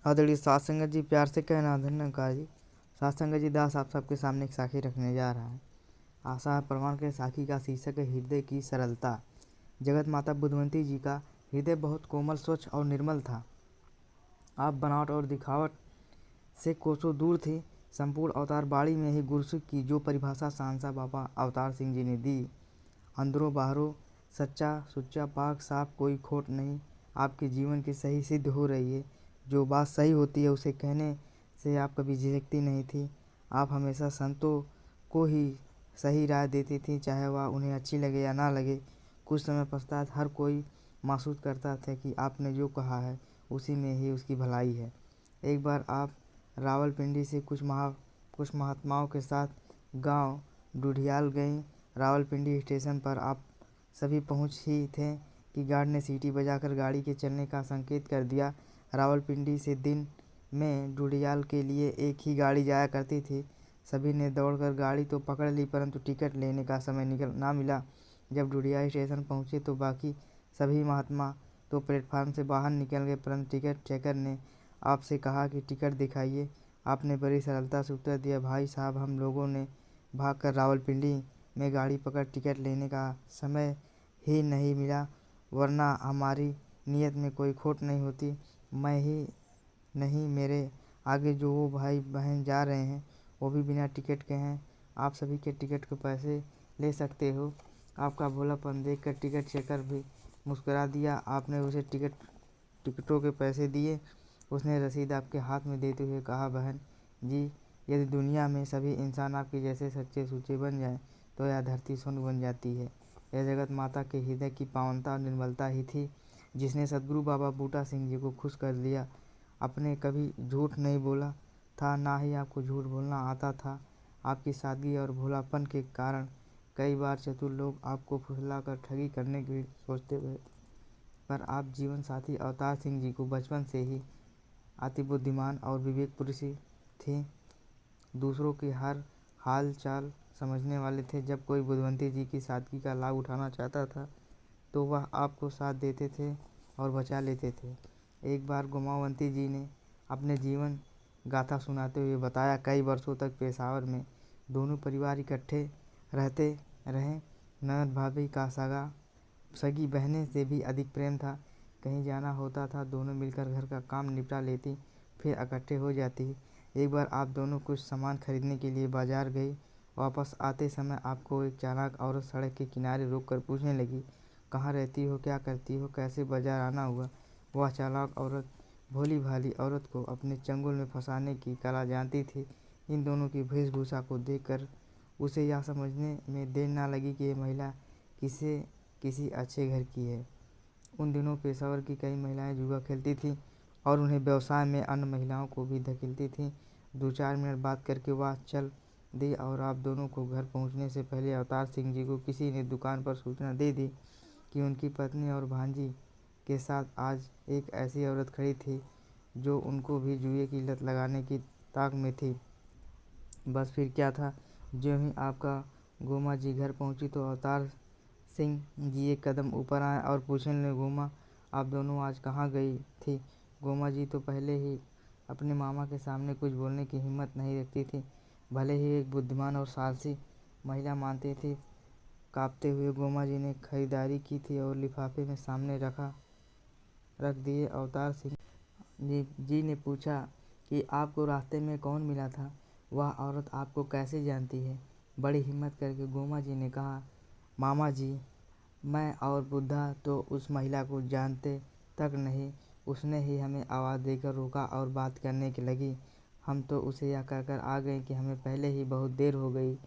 आदरणीय साध संगत जी, प्यार से कहना धन्यकार जी। साध संगत जी, दास आप सबके सामने एक साखी रखने जा रहा है। आशा प्रमाण के साखी का शीर्षक है हृदय की सरलता। जगत माता बुद्धवंती जी का हृदय बहुत कोमल, स्वच्छ और निर्मल था। आप बनावट और दिखावट से कोसों दूर थे। संपूर्ण अवतार बाड़ी में ही गुरसिक की जो परिभाषा सांसा बाबा अवतार सिंह जी ने दी, अंदरों बाहरों सच्चा सुच्चा पाक साफ, कोई खोट नहीं, आपके जीवन की सही सिद्ध हो रही है। जो बात सही होती है उसे कहने से आप कभी झिझकती नहीं थी। आप हमेशा संतों को ही सही राय देती थी, चाहे वह उन्हें अच्छी लगे या ना लगे। कुछ समय पश्चात हर कोई महसूस करता था कि आपने जो कहा है उसी में ही उसकी भलाई है। एक बार आप रावलपिंडी से कुछ महात्माओं के साथ गांव डुडियाल गईं। रावलपिंडी स्टेशन पर आप सभी पहुंच ही थे कि गार्ड ने सीटी बजाकर गाड़ी के चलने का संकेत कर दिया। रावलपिंडी से दिन में डुडियाल के लिए एक ही गाड़ी जाया करती थी। सभी ने दौड़कर गाड़ी तो पकड़ ली, परंतु टिकट लेने का समय ना मिला। जब डुडियाल स्टेशन पहुंचे तो बाकी सभी महात्मा तो प्लेटफार्म से बाहर निकल गए, परंतु टिकट चेकर ने आपसे कहा कि टिकट दिखाइए। आपने बड़ी सरलता से उत्तर दिया, भाई साहब, हम लोगों ने भागकर रावलपिंडी में गाड़ी पकड़ टिकट लेने का समय ही नहीं मिला, वरना हमारी नीयत में कोई खोट नहीं होती। मैं ही नहीं, मेरे आगे जो वो भाई बहन जा रहे हैं वो भी बिना टिकट के हैं। आप सभी के टिकट के पैसे ले सकते हो। आपका भोलापन देखकर टिकट चेकर भी मुस्कुरा दिया। आपने उसे टिकटों के पैसे दिए। उसने रसीद आपके हाथ में देते हुए कहा, बहन जी, यदि दुनिया में सभी इंसान आपके जैसे सच्चे सुच्चे बन जाएं तो यह धरती स्वर्ग बन जाती है। यह जगत माता के हृदय की पावनता और निर्मलता ही थी जिसने सदगुरु बाबा बूटा सिंह जी को खुश कर दिया। आपने कभी झूठ नहीं बोला था, ना ही आपको झूठ बोलना आता था। आपकी सादगी और भोलापन के कारण कई बार चतुर लोग आपको फुसलाकर ठगी करने की सोचते हुए, पर आप जीवन साथी अवतार सिंह जी को बचपन से ही अति बुद्धिमान और विवेक पुरुष थे। दूसरों की हर हाल चाल समझने वाले थे। जब कोई बुद्धवंती जी की सादगी का लाभ उठाना चाहता था तो वह आपको साथ देते थे और बचा लेते थे। एक बार गोमावंती जी ने अपने जीवन गाथा सुनाते हुए बताया, कई वर्षों तक पेशावर में दोनों परिवार इकट्ठे रहते रहे। ननद भाभी का सगी बहनें से भी अधिक प्रेम था। कहीं जाना होता था दोनों मिलकर घर का काम निपटा लेती, फिर इकट्ठे हो जाती। एक बार आप दोनों कुछ सामान खरीदने के लिए बाजार गई। वापस आते समय आपको एक चालाक औरत सड़क के किनारे रोककर पूछने लगी, कहाँ रहती हो, क्या करती हो, कैसे बाजार आना हुआ। वह चालाक औरत भोली भाली औरत को अपने चंगुल में फंसाने की कला जानती थी। इन दोनों की वेशभूषा को देखकर उसे यह समझने में देर न लगी कि यह महिला किसी अच्छे घर की है। उन दिनों पेशावर की कई महिलाएं जुआ खेलती थीं और उन्हें व्यवसाय में अन्य महिलाओं को भी धकेलती थीं। 2-4 मिनट बात करके वह चल दी और आप दोनों को घर पहुंचने से पहले अवतार सिंह जी को किसी ने दुकान पर सूचना दे दी कि उनकी पत्नी और भांजी के साथ आज एक ऐसी औरत खड़ी थी जो उनको भी जुए की लत लगाने की ताक में थी। बस फिर क्या था, ज्यों ही आपका गोमा जी घर पहुंची तो अवतार सिंह जी एक कदम ऊपर आए और पूछने लगे, गोमा, आप दोनों आज कहाँ गई थी। गोमा जी तो पहले ही अपने मामा के सामने कुछ बोलने की हिम्मत नहीं रखती थी, भले ही एक बुद्धिमान और साहसी महिला मानती थी। कांपते हुए गोमा जी ने खरीदारी की थी और लिफाफे में सामने रख दिए। अवतार सिंह जी ने पूछा कि आपको रास्ते में कौन मिला था, वह औरत आपको कैसे जानती है। बड़ी हिम्मत करके गोमा जी ने कहा, मामा जी, मैं और बुद्धा तो उस महिला को जानते तक नहीं। उसने ही हमें आवाज़ देकर रोका और बात करने की लगी। हम तो उसे यह कहकर आ गए कि हमें पहले ही बहुत देर हो गई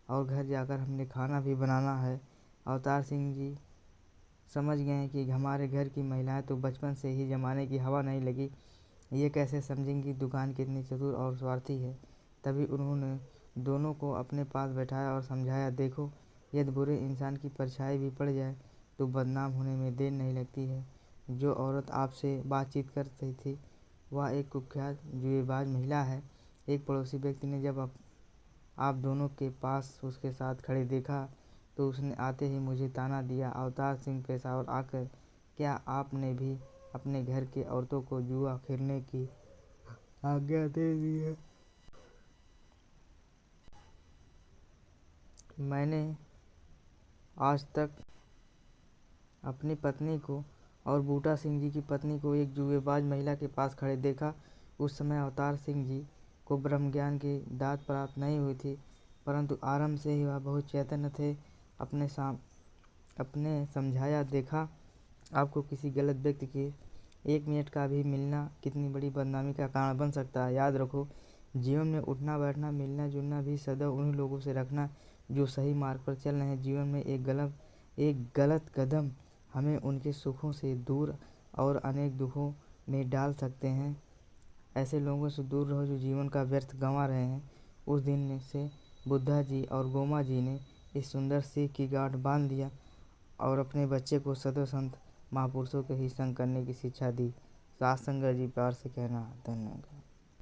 और घर जाकर हमने खाना भी बनाना है। अवतार सिंह जी समझ गए कि हमारे घर की महिलाएं तो बचपन से ही जमाने की हवा नहीं लगी, ये कैसे समझेंगी दुकान कितनी चतुर और स्वार्थी है। तभी उन्होंने दोनों को अपने पास बैठाया और समझाया, देखो, यदि बुरे इंसान की परछाई भी पड़ जाए तो बदनाम होने में देर नहीं लगती है। जो औरत आपसे बातचीत कर रही थी वह एक कुख्यात जुएबाज महिला है। एक पड़ोसी व्यक्ति ने जब आप दोनों के पास उसके साथ खड़े देखा तो उसने आते ही मुझे ताना दिया, अवतार सिंह पेशावर आकर क्या आपने भी अपने घर की औरतों को जुआ खेलने की आज्ञा दे दी है। मैंने आज तक अपनी पत्नी को और बूटा सिंह जी की पत्नी को एक जुएबाज महिला के पास खड़े देखा। उस समय अवतार सिंह जी को ब्रह्म ज्ञान की दात प्राप्त नहीं हुई थी, परंतु आरंभ से ही वह बहुत चैतन्य थे। अपने समझाया, देखा आपको किसी गलत व्यक्ति के 1 मिनट का भी मिलना कितनी बड़ी बदनामी का कारण बन सकता है। याद रखो, जीवन में उठना बैठना मिलना जुलना भी सदैव उन्हीं लोगों से रखना जो सही मार्ग पर चल रहे हैं। जीवन में एक गलत कदम हमें उनके सुखों से दूर और अनेक दुखों में डाल सकते हैं। ऐसे लोगों से दूर रहो जो जीवन का व्यर्थ गंवा रहे हैं। उस दिन से बुद्धा जी और गोमा जी ने इस सुंदर सीख की गांठ बांध दिया और अपने बच्चे को सदैव संत महापुरुषों के ही संग करने की शिक्षा दी। सात संगत जी प्यार से कहना। धन्यवाद।